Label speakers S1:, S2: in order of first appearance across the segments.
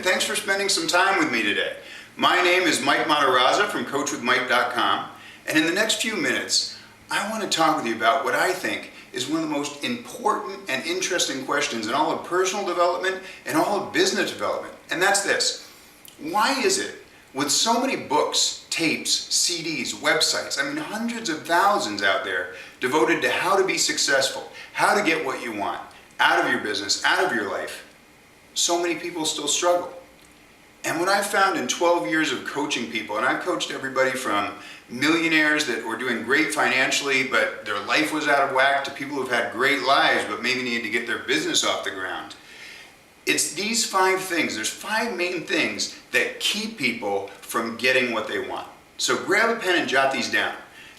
S1: and thanks for spending some time with me today. My name is Mike Matarazza from CoachWithMike.com, and in the next few minutes, I want to talk with you about what I think is one of the most important and interesting questions in all of personal development and all of business development, and that's this. Why is it, with so many books, tapes, CDs, websites, hundreds of thousands out there devoted to how to be successful, how to get what you want out of your business, out of your life, so many people still struggle? And what I've found in 12 years of coaching people, and I've coached everybody from millionaires that were doing great financially, but their life was out of whack, to people who've had great lives, but maybe need to get their business off the ground. It's these 5 things. There's 5 main things that keep people from getting what they want. So grab a pen and jot these down.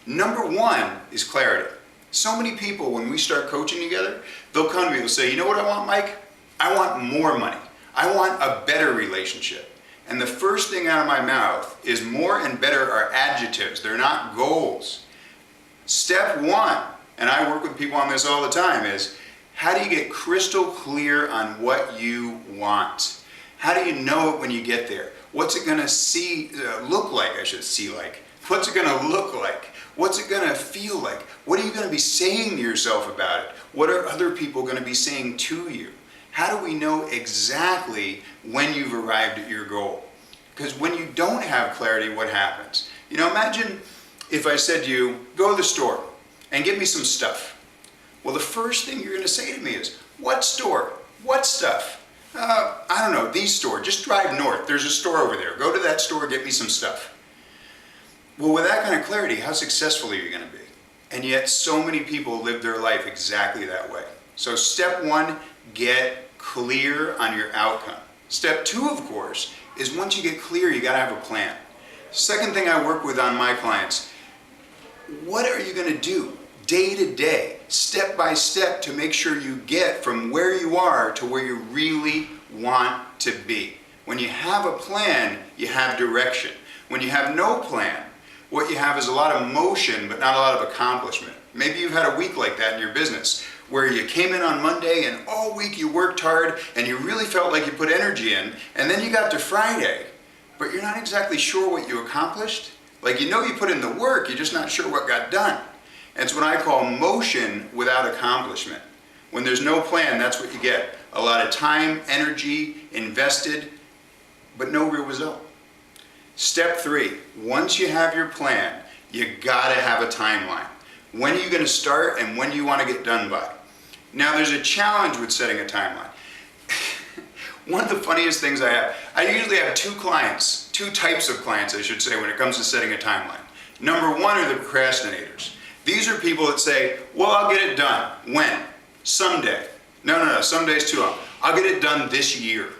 S1: Number 1 is clarity. So many people, when we start coaching together, they'll come to me and say, you know what I want, Mike? I want more money. I want a better relationship. And the first thing out of my mouth is more and better are adjectives. They're not goals. Step 1, and I work with people on this all the time, is how do you get crystal clear on what you want? How do you know it when you get there? What's it going to look like? What's it going to look like? What's it going to feel like? What are you going to be saying to yourself about it? What are other people going to be saying to you? How do we know exactly when you've arrived at your goal? Because when you don't have clarity, what happens? Imagine if I said to you, go to the store and get me some stuff. Well, the first thing you're going to say to me is, what store? What stuff? I don't know, the store. Just drive north. There's a store over there. Go to that store, get me some stuff. Well, with that kind of clarity, how successful are you going to be? And yet, so many people live their life exactly that way. So step 1, get clear on your outcome. Step 2, of course, is once you get clear, you got to have a plan. Second thing I work with on my clients, what are you going to do day to day, step by step, to make sure you get from where you are to where you really want to be? When you have a plan, you have direction. When you have no plan, what you have is a lot of motion, but not a lot of accomplishment. Maybe you've had a week like that in your business, where you came in on Monday and all week you worked hard and you really felt like you put energy in, and then you got to Friday, but you're not exactly sure what you accomplished. You put in the work, you're just not sure what got done. And it's what I call motion without accomplishment. When there's no plan, that's what you get. A lot of time, energy invested, but no real result. Step 3, once you have your plan, you gotta have a timeline. When are you going to start and when do you want to get done by? Now, there's a challenge with setting a timeline. One of the funniest things I usually have 2 types of clients, I should say, when it comes to setting a timeline. Number 1 are the procrastinators. These are people that say, well, I'll get it done. When? Someday. No, someday's too long. I'll get it done this year.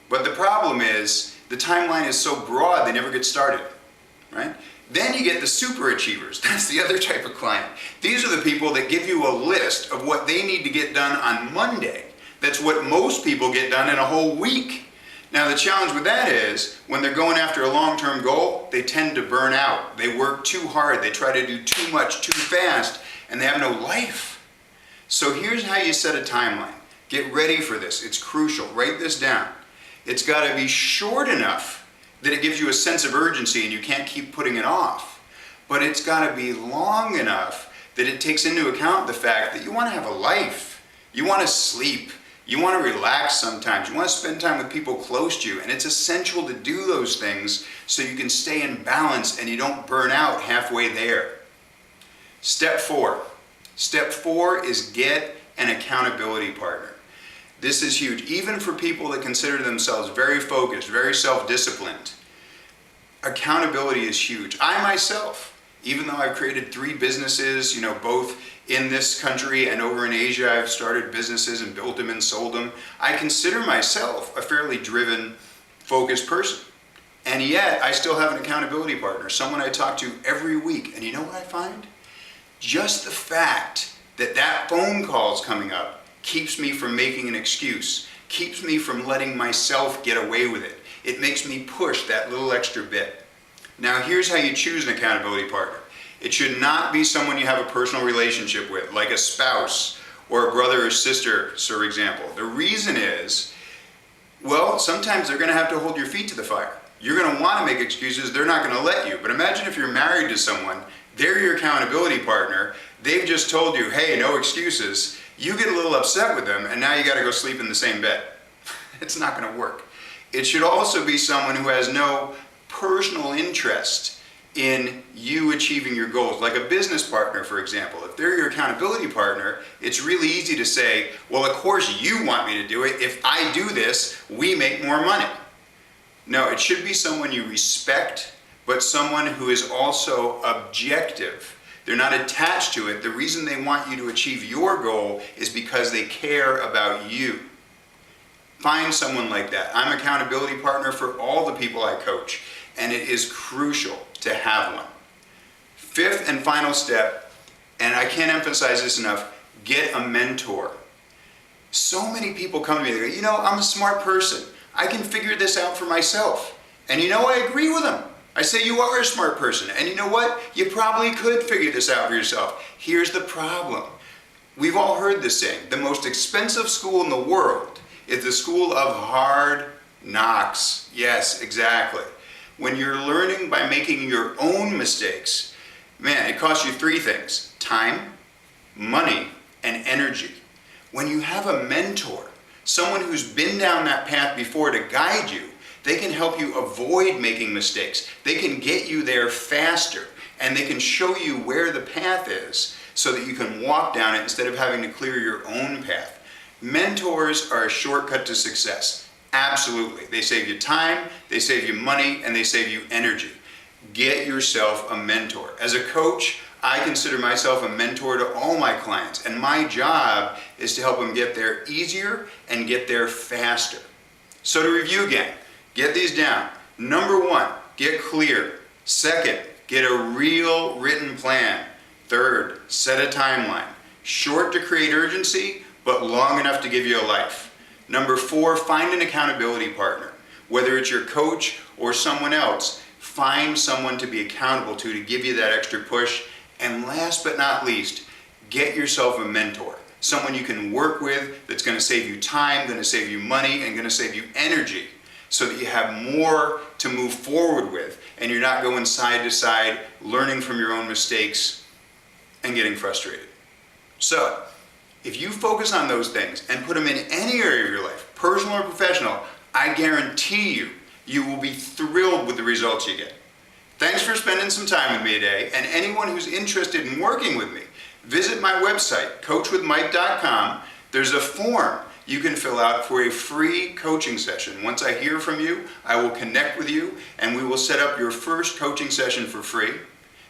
S1: But the problem is, the timeline is so broad, they never get started, right? Then you get the super achievers. That's the other type of client. These are the people that give you a list of what they need to get done on Monday. That's what most people get done in a whole week. Now, the challenge with that is, when they're going after a long-term goal, they tend to burn out. They work too hard. They try to do too much too fast, and they have no life. So here's how you set a timeline. Get ready for this. It's crucial. Write this down. It's got to be short enough that it gives you a sense of urgency and you can't keep putting it off. But it's got to be long enough that it takes into account the fact that you want to have a life. You want to sleep. You want to relax sometimes. You want to spend time with people close to you. And it's essential to do those things so you can stay in balance and you don't burn out halfway there. Step 4. Step 4 is get an accountability partner. This is huge, even for people that consider themselves very focused, very self-disciplined. Accountability is huge. I myself, even though I've created 3 businesses, both in this country and over in Asia, I've started businesses and built them and sold them. I consider myself a fairly driven, focused person. And yet, I still have an accountability partner, someone I talk to every week. And you know what I find? Just the fact that that phone call is coming up keeps me from making an excuse, keeps me from letting myself get away with it. It makes me push that little extra bit. Now, here's how you choose an accountability partner. It should not be someone you have a personal relationship with, like a spouse or a brother or sister, for example. The reason is, Well, sometimes they're going to have to hold your feet to the fire. You're going to want to make excuses, they're not going to let you. But imagine if you're married to someone, they're your accountability partner, they've just told you, hey, no excuses. You get a little upset with them, and now you got to go sleep in the same bed. It's not going to work. It should also be someone who has no personal interest in you achieving your goals. Like a business partner, for example. If they're your accountability partner, it's really easy to say, well, of course you want me to do it. If I do this, we make more money. No, it should be someone you respect, but someone who is also objective. They're not attached to it. The reason they want you to achieve your goal is because they care about you. Find someone like that. I'm accountability partner for all the people I coach, and it is crucial to have one. Fifth and final step, and I can't emphasize this enough, get a mentor. So many people come to me, they go, you know, I'm a smart person. I can figure this out for myself. And you know, I agree with them. I say, you are a smart person. And you know what? You probably could figure this out for yourself. Here's the problem. We've all heard this saying, the most expensive school in the world is the school of hard knocks. Yes, exactly. When you're learning by making your own mistakes, man, it costs you three things: time, money, and energy. When you have a mentor, someone who's been down that path before to guide you, they can help you avoid making mistakes. They can get you there faster, and they can show you where the path is so that you can walk down it instead of having to clear your own path. Mentors are a shortcut to success. Absolutely. They save you time, they save you money, and they save you energy. Get yourself a mentor. As a coach, I consider myself a mentor to all my clients, and my job is to help them get there easier and get there faster. So to review again, get these down. Number one, get clear. Second, get a real written plan. Third, set a timeline. Short to create urgency, but long enough to give you a life. Number four, find an accountability partner. Whether it's your coach or someone else, find someone to be accountable to give you that extra push. And last but not least, get yourself a mentor. Someone you can work with that's going to save you time, going to save you money, and going to save you energy so that you have more to move forward with and you're not going side to side, learning from your own mistakes and getting frustrated. So, if you focus on those things and put them in any area of your life, personal or professional, I guarantee you will be thrilled with the results you get. Thanks for spending some time with me today, and anyone who's interested in working with me, visit my website, coachwithmike.com. There's a form you can fill out for a free coaching session. Once I hear from you, I will connect with you, and we will set up your first coaching session for free.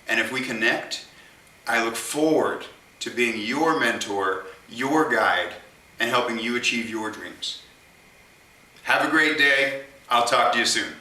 S1: And if we connect, I look forward to being your mentor, your guide, and helping you achieve your dreams. Have a great day. I'll talk to you soon.